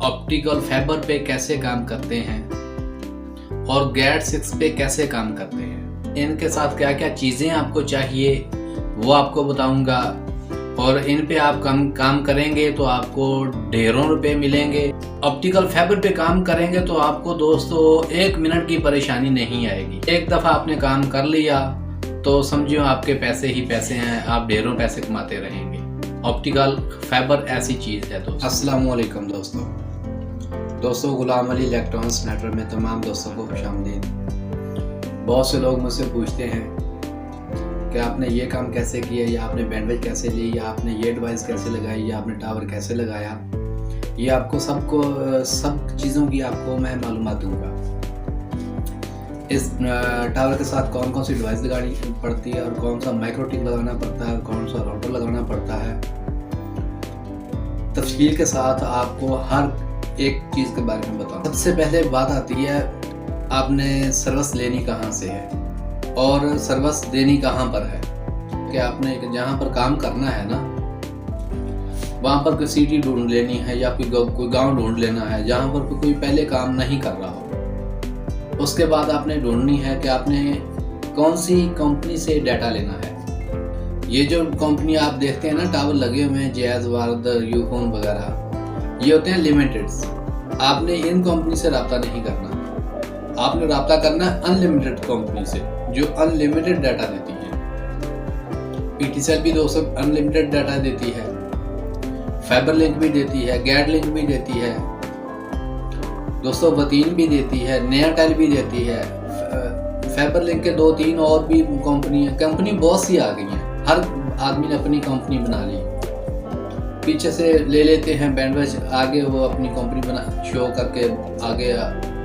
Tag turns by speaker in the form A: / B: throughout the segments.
A: Optical fibre पे कैसे काम करते हैं और गैट 6 पे कैसे काम करते हैं, इनके साथ क्या क्या चीज़ें आपको चाहिए वो आपको बताऊंगा। और इन पे आप काम करेंगे तो आपको ढेरों रुपए मिलेंगे। ऑप्टिकल फाइबर पे काम करेंगे तो आपको दोस्तों 1 मिनट की परेशानी नहीं आएगी। एक दफ़ा आपने काम कर लिया तो समझियो आपके पैसे ही पैसे हैं, आप ढेरों पैसे कमाते रहेंगे। ऑप्टिकल फाइबर ऐसी चीज़ है दोस्तों। अस्सलाम वालेकुम दोस्तों, गुलाम अली इलेक्ट्रॉनिक्स नेटवर्क में तमाम दोस्तों को खुशामदीद। बहुत से लोग मुझसे पूछते हैं कि आपने ये काम कैसे किया, या आपने बैंडविड्थ कैसे ली, या आपने ये डिवाइस कैसे लगाई, या आपने टावर कैसे लगाया। ये आपको सब चीज़ों की आपको मैं मालूमात दूंगा। इस टावर के साथ कौन कौन सी डिवाइस लगानी पड़ती है और कौन सा माइक्रोटिक लगाना पड़ता है और कौन सा राउटर लगाना पड़ता है, तफसील के साथ आपको हर एक चीज़ के बारे में बताऊँ। सबसे पहले बात आती है आपने सर्विस लेनी कहाँ से है और सर्विस देनी कहाँ पर है। कि आपने जहाँ पर काम करना है ना, वहाँ पर कोई सिटी ढूंढ लेनी है या कोई गांव ढूंढ लेना है जहाँ पर कोई पहले काम नहीं कर रहा हो। उसके बाद आपने ढूंढनी है कि आपने कौन सी कंपनी से डाटा लेना है। ये जो कंपनी आप देखते हैं ना, टावर लगे हुए हैं, जैज़, भारत, यूफोन वगैरह, ये होते हैं लिमिटेड्स। आपने इन कंपनी से रब्ता नहीं करना, आपने रब्ता करना है अनलिमिटेड कंपनी से जो अनलिमिटेड डाटा देती है। पीटीसेल भी दोस्तों अनलिमिटेड डाटा देती है, फाइबर लिंक भी देती है, गैट लिंक भी देती है दोस्तों, वतीन भी देती है, नयाटेल भी देती है। फाइबर लिंक के 2-3 और भी कंपनी बहुत सी आ गई हैं। हर आदमी ने अपनी कंपनी बना ली, पीछे से ले लेते हैं बैंडविड्थ, आगे वो अपनी कंपनी बना शो करके आगे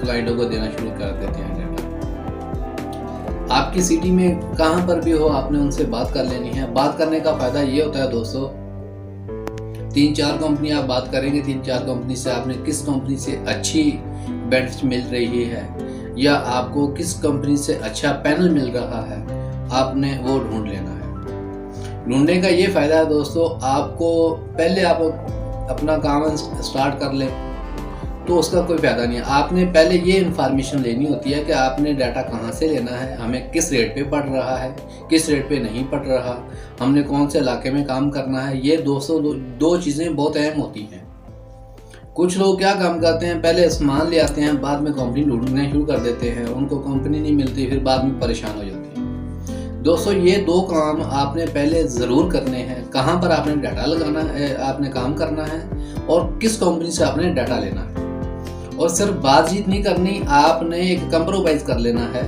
A: क्लाइंटों को देना शुरू कर देते हैं डाटा। आपकी सिटी में कहाँ पर भी हो, आपने उनसे बात कर लेनी है। बात करने का फायदा ये होता है दोस्तों, 3-4 कंपनी आप बात करेंगे, 3-4 कंपनी से आपने किस कंपनी से अच्छी बैंडविड्थ मिल रही है या आपको किस कंपनी से अच्छा पैनल मिल रहा है, आपने वो ढूंढ लेना है। ढूंढने का ये फ़ायदा है दोस्तों, आपको पहले आप अपना काम स्टार्ट कर लें तो उसका कोई फ़ायदा नहीं है। आपने पहले ये इन्फॉर्मेशन लेनी होती है कि आपने डाटा कहाँ से लेना है, हमें किस रेट पे पड़ रहा है, किस रेट पे नहीं पड़ रहा, हमने कौन से इलाके में काम करना है। ये दोस्तों दो चीज़ें बहुत अहम होती हैं। कुछ लोग क्या काम करते हैं, पहले सामान ले आते हैं, बाद में कंपनी ढूंढना शुरू कर देते हैं, उनको कंपनी नहीं मिलती, फिर बाद में परेशान हो जाते हैं। दोस्तों ये 2 काम आपने पहले ज़रूर करने हैं, कहाँ पर आपने डाटा लगाना है, आपने काम करना है और किस कंपनी से आपने डाटा लेना है। और सिर्फ बातचीत नहीं करनी, आपने एक कंप्रोमाइज़ कर लेना है,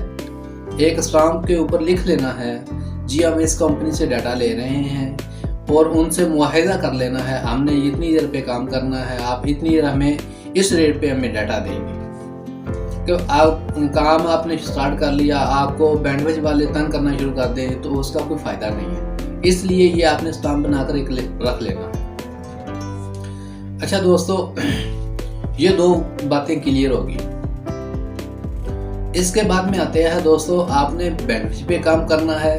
A: एक स्टाम्प के ऊपर लिख लेना है, जी हम इस कंपनी से डाटा ले रहे हैं, और उनसे मुआहिदा कर लेना है, हमने इतनी देर पे काम करना है, आप इतनी देर हमें इस रेट पे हमें डाटा देंगे। कि आप काम आपने स्टार्ट कर लिया, आपको बैंडविड्थ वाले तंग करना शुरू कर दें तो उसका कोई फ़ायदा नहीं है। इसलिए ये आपने स्टाम्प बनाकर एक रख लेना है। अच्छा दोस्तों, ये 2 बातें क्लियर होगी। इसके बाद में आते हैं दोस्तों, आपने बैंडविड्थ पे काम करना है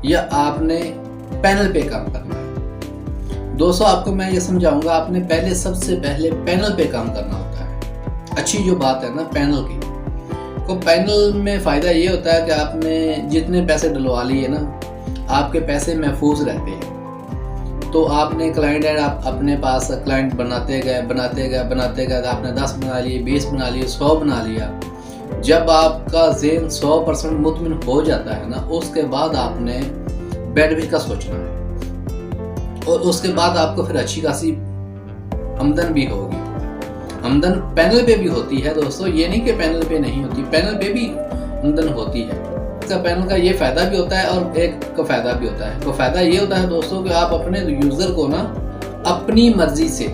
A: या आपने पैनल पे काम करना है। दोस्तों आपको मैं ये समझाऊंगा, आपने सबसे पहले पैनल पे काम करना होता है। अच्छी जो बात है ना पैनल की, तो पैनल में फ़ायदा ये होता है कि आपने जितने पैसे डलवा लिए ना, आपके पैसे महफूज रहते हैं। तो आपने क्लाइंट है, आप अपने पास क्लाइंट बनाते गए, आपने 10 बना लिए, 20 बना लिए, 100 बना लिया। जब आपका ज़हन 100% मुतमिन हो जाता है ना, उसके बाद आपने बैंडविड्थ का सोचना है और उसके बाद आपको फिर अच्छी खासी आमदन भी होगी। आमदन पैनल पे भी होती है दोस्तों, ये नहीं कि पैनल पे नहीं होती, पैनल पे भी आमदन होती है। इसका पैनल का ये फ़ायदा भी होता है और एक का फ़ायदा भी होता है। तो फ़ायदा ये होता है दोस्तों कि आप अपने यूज़र को ना अपनी मर्जी से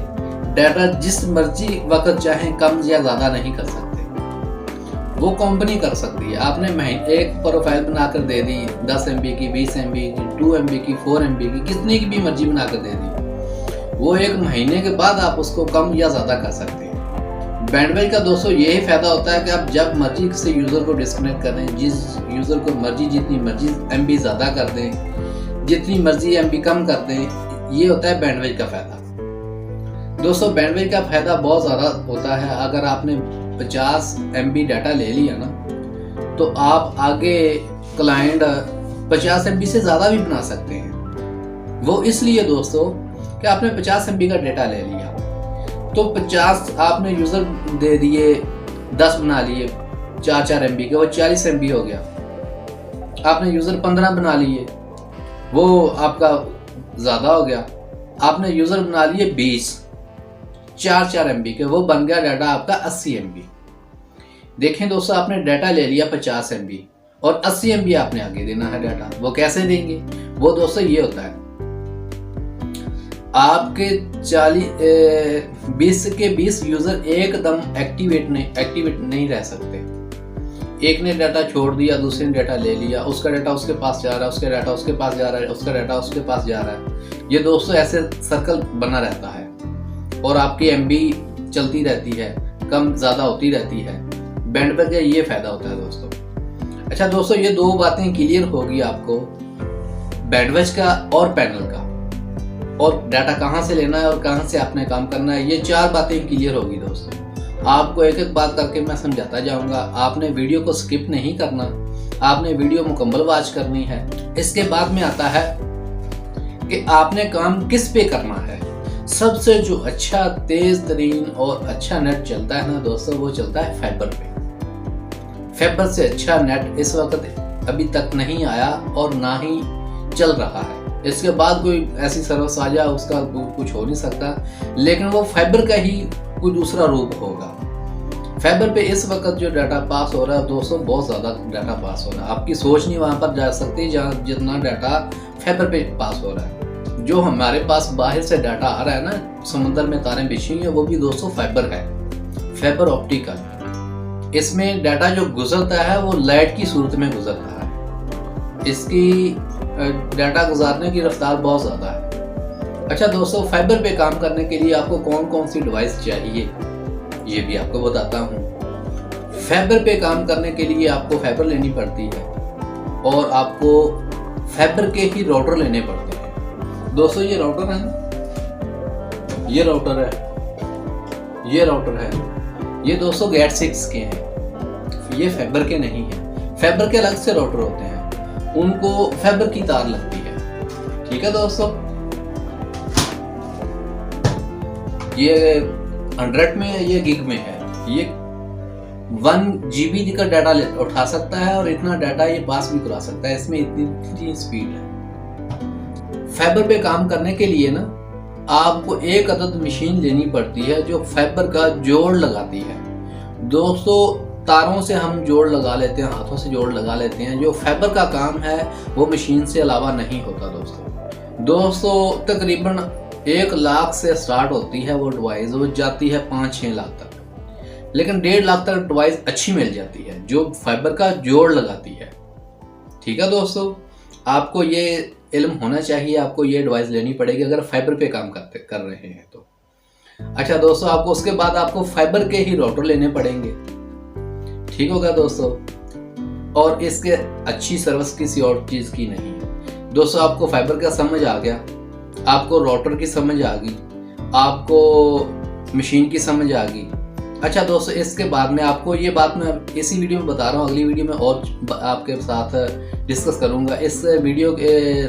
A: डाटा जिस मर्जी वक्त चाहें कम या ज़्यादा नहीं कर सकते, वो कंपनी कर सकती है। आपने एक प्रोफाइल बनाकर दे दी, 10 MB की, 20 MB की, 2 MB की, 4 MB की, कितनी की भी मर्जी बनाकर दे दी, वो 1 महीने के बाद आप उसको कम या ज़्यादा कर सकते हैं। बैंडविड्थ का दोस्तों यही फ़ायदा होता है कि आप जब मर्जी से यूज़र को डिस्कनेक्ट करें, जिस यूज़र को मर्जी जितनी मर्जी MB ज़्यादा कर दें, जितनी मर्जी MB कम कर दें, ये होता है बैंडविड्थ का फ़ायदा। दोस्तों बैंडविड्थ का फायदा बहुत ज़्यादा होता है। अगर आपने 50 MB डाटा ले लिया ना, तो आप आगे क्लाइंट 50 MB से ज़्यादा भी बना सकते हैं। वो इसलिए दोस्तों कि आपने 50 MB का डाटा ले लिया, तो 50 आपने यूज़र दे दिए, 10 बना लिए 4 MB के, वो 40 MB हो गया। आपने यूज़र 15 बना लिए, वो आपका ज़्यादा हो गया। आपने यूज़र बना लिए 20, 4 MB के, वो बन गया डाटा आपका 80 MB। देखें दोस्तों, आपने डाटा ले लिया 50 MB और 80 MB आपने आगे देना है डाटा। वो कैसे देंगे? वो दोस्तों ये होता है, आपके 20 के 20 यूजर एकदम एक्टिवेट नहीं रह सकते। एक ने डाटा छोड़ दिया, दूसरे ने डाटा ले लिया, उसका डाटा उसके पास जा रहा है, उसका डाटा उसके पास जा रहा है, उसका डाटा उसके पास जा रहा है। ये दोस्तों ऐसे सर्कल बना रहता है और आपकी MB चलती रहती है, कम ज़्यादा होती रहती है। बैंडविड्थ का ये फायदा होता है दोस्तों। अच्छा दोस्तों, ये दो बातें क्लियर होगी आपको, बैंडविड्थ का और पैनल का, और डाटा कहाँ से लेना है और कहाँ से आपने काम करना है, ये 4 बातें क्लियर होगी दोस्तों। आपको एक एक बात करके मैं समझाता जाऊंगा। आपने वीडियो को स्किप नहीं करना, आपने वीडियो मुकम्मल वॉच करनी है। इसके बाद में आता है कि आपने काम किस पे करना है। सबसे जो अच्छा, तेज तरीन और अच्छा नेट चलता है ना दोस्तों, वो चलता है फाइबर पे। फाइबर से अच्छा नेट इस वक्त अभी तक नहीं आया और ना ही चल रहा है। इसके बाद कोई ऐसी सर्विस आ जाए उसका कुछ हो नहीं सकता, लेकिन वो फाइबर का ही कोई दूसरा रूप होगा। फाइबर पे इस वक्त जो डाटा पास हो रहा है दोस्तों, बहुत ज़्यादा डाटा पास हो रहा है। आपकी सोच नहीं वहाँ पर जा सकती जहाँ जितना डाटा फाइबर पे पास हो रहा है। जो हमारे पास बाहर से डाटा आ रहा है ना, समुद्र में तारें बिछी हुई है, वो भी दोस्तों फाइबर है, फाइबर ऑप्टिकल। इसमें डाटा जो गुजरता है वो लाइट की सूरत में गुजरता है। इसकी डाटा गुजारने की रफ्तार बहुत ज़्यादा है। अच्छा दोस्तों, फाइबर पे काम करने के लिए आपको कौन कौन सी डिवाइस चाहिए ये भी आपको बताता हूँ। फाइबर पे काम करने के लिए आपको फाइबर लेनी पड़ती है और आपको फाइबर के ही राउटर लेने पड़ते हैं। दोस्तों ये राउटर है ना, ये राउटर है, ये राउटर है, ये दोस्तों गेट 6 के हैं, ये फाइबर के नहीं है। फाइबर के अलग से राउटर होते हैं, उनको फाइबर की तार लगती है। ठीक है दोस्तों, ये 100 में है, ये गिग में है। ये 1 GB का डाटा उठा सकता है और इतना डाटा ये पास भी करा सकता है। इसमें इतनी स्पीड है। फाइबर पे काम करने के लिए ना आपको एक अदद मशीन लेनी पड़ती है जो फाइबर का जोड़ लगाती है। दोस्तों तारों से हम जोड़ लगा लेते हैं, हाथों से जोड़ लगा लेते हैं। जो फाइबर का काम है वो मशीन से अलावा नहीं होता दोस्तों तकरीबन 1 लाख से स्टार्ट होती है वो डिवाइस, वो जाती है 5-6 लाख तक, लेकिन 1.5 लाख तक डिवाइस अच्छी मिल जाती है जो फाइबर का जोड़ लगाती है। ठीक है दोस्तों, आपको ये इल्म होना चाहिए, आपको ये डिवाइस लेनी पड़ेगी अगर फाइबर पे काम कर रहे हैं तो। अच्छा दोस्तों, आपको उसके बाद आपको फाइबर के ही राउटर लेने पड़ेंगे। ठीक होगा दोस्तों, और इसके अच्छी सर्विस किसी और चीज़ की नहीं है। दोस्तों आपको फाइबर का समझ आ गया, आपको राउटर की समझ आ गई, आपको मशीन की समझ आ गई। अच्छा दोस्तों, इसके बाद में आपको ये बात मैं इसी वीडियो में बता रहा हूँ, अगली वीडियो में और आपके साथ डिस्कस करूँगा। इस वीडियो के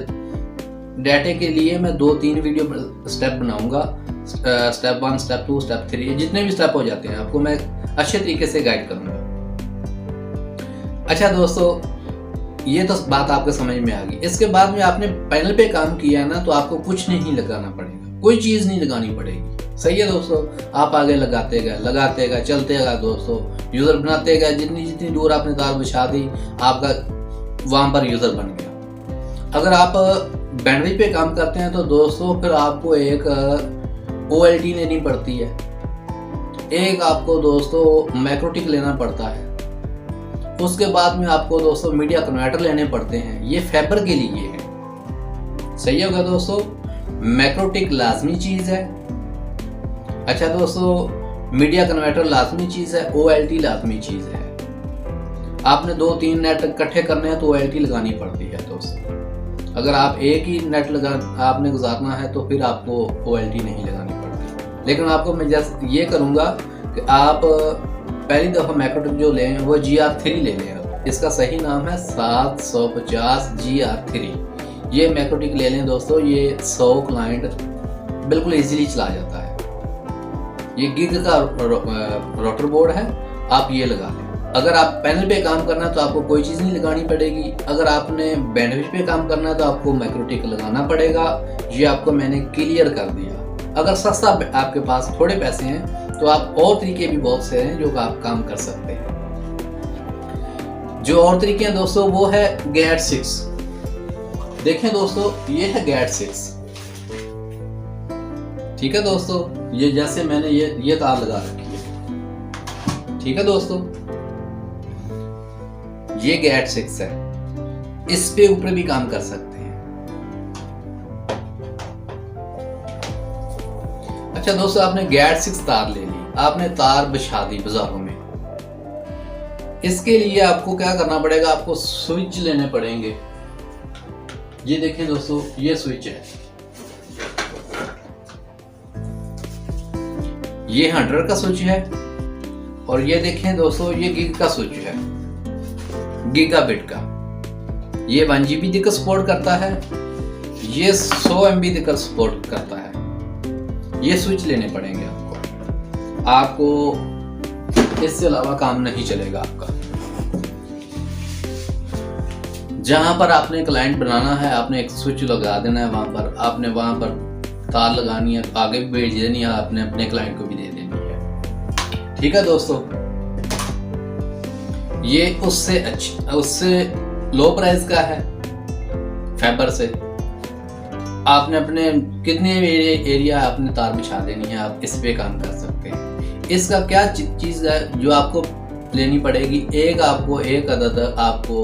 A: डाटे के लिए मैं 2-3 वीडियो स्टेप बनाऊँगा, स्टेप 1, स्टेप 2, स्टेप 3, जितने भी स्टेप हो जाते हैं आपको मैं अच्छे तरीके से गाइड करूँगा। अच्छा दोस्तों, ये तो बात आपके समझ में आ गई। इसके बाद में आपने पैनल पे काम किया ना, तो आपको कुछ नहीं लगाना पड़ेगा, कोई चीज़ नहीं लगानी पड़ेगी। सही है दोस्तों, आप आगे लगाते गए चलते गए दोस्तों, यूज़र बनाते गए। जितनी दूर आपने तार बिछा दी, आपका वहाँ पर यूज़र बन गया। अगर आप बैंडविड्थ पे काम करते हैं तो दोस्तों फिर आपको एक OLT लेनी पड़ती है, एक आपको दोस्तों मैक्रोटिक लेना पड़ता है, उसके बाद में आपको दोस्तों मीडिया कन्वर्टर लेने पड़ते हैं। ये फाइबर के लिए है। सही होगा दोस्तों, मैक्रोटिक लाजमी चीज़ है। अच्छा दोस्तों, मीडिया कन्वर्टर लाजमी चीज़ है, OLT लाजमी चीज़ है। आपने 2-3 नेट इकट्ठे करने हैं तो OLT लगानी पड़ती है दोस्तों। अगर आप एक ही नेट आपने गुजारना है तो फिर आपको OLT नहीं लगानी पड़ती। लेकिन आपको मैं जैसे ये करूँगा कि आप पहली दफ़ा मैक्रोटेक जो लें वो GR3 ले लें। इसका सही नाम है 750 GR3। ये मैक्रोटेक ले लें दोस्तों, ये 100 क्लाइंट बिल्कुल इजीली चला जाता है। ये गिग का रोटर बोर्ड है, आप ये लगा लें। अगर आप पैनल पे काम करना है तो आपको कोई चीज़ नहीं लगानी पड़ेगी। अगर आपने बैंडविड्थ पे काम करना है तो आपको मैक्रोटेक लगाना पड़ेगा। ये आपको मैंने क्लियर कर दिया। अगर सस्ता आपके पास थोड़े पैसे हैं तो आप और तरीके भी बहुत से हैं जो आप काम कर सकते हैं। जो और तरीके हैं दोस्तों वो है GAT6। देखें दोस्तों, ये है GAT6। ठीक है दोस्तों, ये जैसे मैंने ये तार लगा रखी है। ठीक है दोस्तों, ये GAT6 है। इस पे ऊपर भी काम कर सकते हैं। अच्छा दोस्तों, आपने GAT6 तार ले ली, आपने तार बिछा दी बाजारों में। इसके लिए आपको क्या करना पड़ेगा, आपको स्विच लेने पड़ेंगे। ये देखें दोस्तों, ये स्विच है, ये 100 का स्विच है, और ये देखें दोस्तों, ये गिग का स्विच है, गीगाबिट का। ये 1 GB तक सपोर्ट करता है, ये 100 MB तक सपोर्ट करता है। ये स्विच लेने पड़ेंगे आपको इससे अलावा काम नहीं चलेगा आपका। जहां पर आपने क्लाइंट बनाना है, आपने एक स्विच लगा देना है, वहां पर तार लगानी है, आगे भी भेज देनी है, आपने अपने क्लाइंट को भी दे देनी है। ठीक है दोस्तों, ये उससे लो प्राइस का है फैबर से। आपने अपने कितने एरिया आपने तार बिछा देनी है, आप इस पे काम कर सकते हैं। इसका क्या चीज़ है जो आपको लेनी पड़ेगी, एक अदद आपको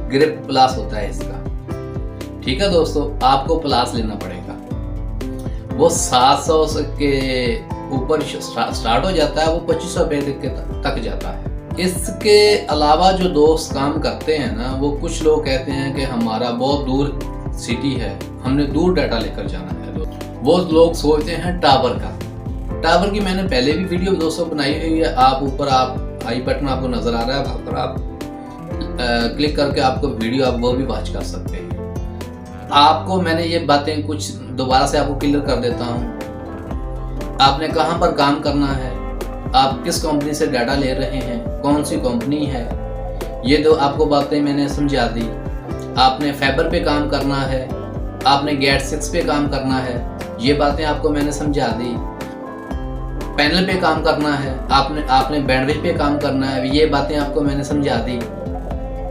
A: ग्रिप प्लास होता है इसका। ठीक है दोस्तों, आपको प्लास लेना पड़ेगा। वो 700 के ऊपर स्टार्ट हो जाता है, वो 2500 रुपये तक जाता है। इसके अलावा जो दोस्त काम करते हैं ना, वो कुछ लोग कहते हैं कि हमारा बहुत दूर सिटी है, हमने दूर डाटा लेकर जाना है। वो लोग सोचते हैं टावर की मैंने पहले भी वीडियो दोस्तों बनाई हुई है। आप आई बटन आपको नजर आ रहा है, वहां पर आप क्लिक करके आपको वीडियो आप वो भी वॉच कर सकते हैं। आपको मैंने ये बातें कुछ दोबारा से आपको क्लियर कर देता हूँ। आपने कहाँ पर काम करना है, आप किस कंपनी से डाटा ले रहे हैं, कौन सी कंपनी है, ये तो आपको बातें मैंने समझा दी। आपने फैबर पे काम करना है, आपने GAT6 पे काम करना है, ये बातें आपको मैंने समझा दी। पैनल पे काम करना है, आपने बैंडविड्थ पे काम करना है, ये बातें आपको मैंने समझा दी।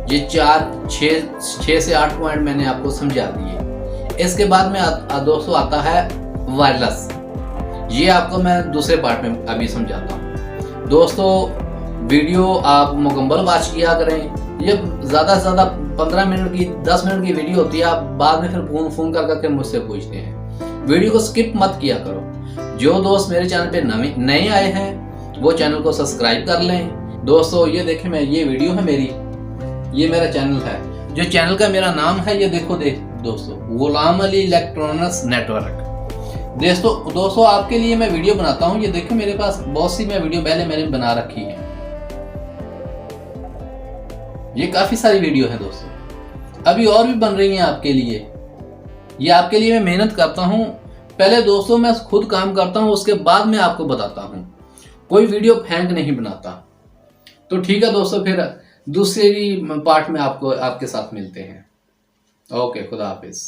A: ये 6 से 8 पॉइंट मैंने आपको समझा दिए। इसके बाद में दोस्तों आता है वायरलेस। ये आपको मैं दूसरे पार्ट में अभी समझाता हूँ। दोस्तों वीडियो आप मुकम्मल वॉच किया करें। ये ज़्यादा से ज़्यादा 15 मिनट की 10 मिनट की वीडियो होती है। आप बाद में फिर फोन करके मुझसे पूछते हैं। वीडियो को स्किप मत किया करो। जो दोस्त मेरे चैनल पे नए आए हैं वो चैनल को सब्सक्राइब कर लें। दोस्तों ये देखें, ये वीडियो है मेरी, ये मेरा चैनल है। जो चैनल का मेरा नाम है ये देखो दोस्तों, गुलाम अली इलेक्ट्रॉनिक्स नेटवर्क। दोस्तों आपके लिए मैं वीडियो बनाता हूँ। ये देखो मेरे पास बहुत सी मैं वीडियो पहले मैंने बना रखी है। ये काफी सारी वीडियो है दोस्तों, अभी और भी बन रही हैं आपके लिए। ये आपके लिए मैं मेहनत करता हूँ। पहले दोस्तों मैं खुद काम करता हूँ, उसके बाद मैं आपको बताता हूँ। कोई वीडियो फेंक नहीं बनाता। तो ठीक है दोस्तों, फिर दूसरे पार्ट में आपके साथ मिलते हैं। ओके, खुदा हाफिज।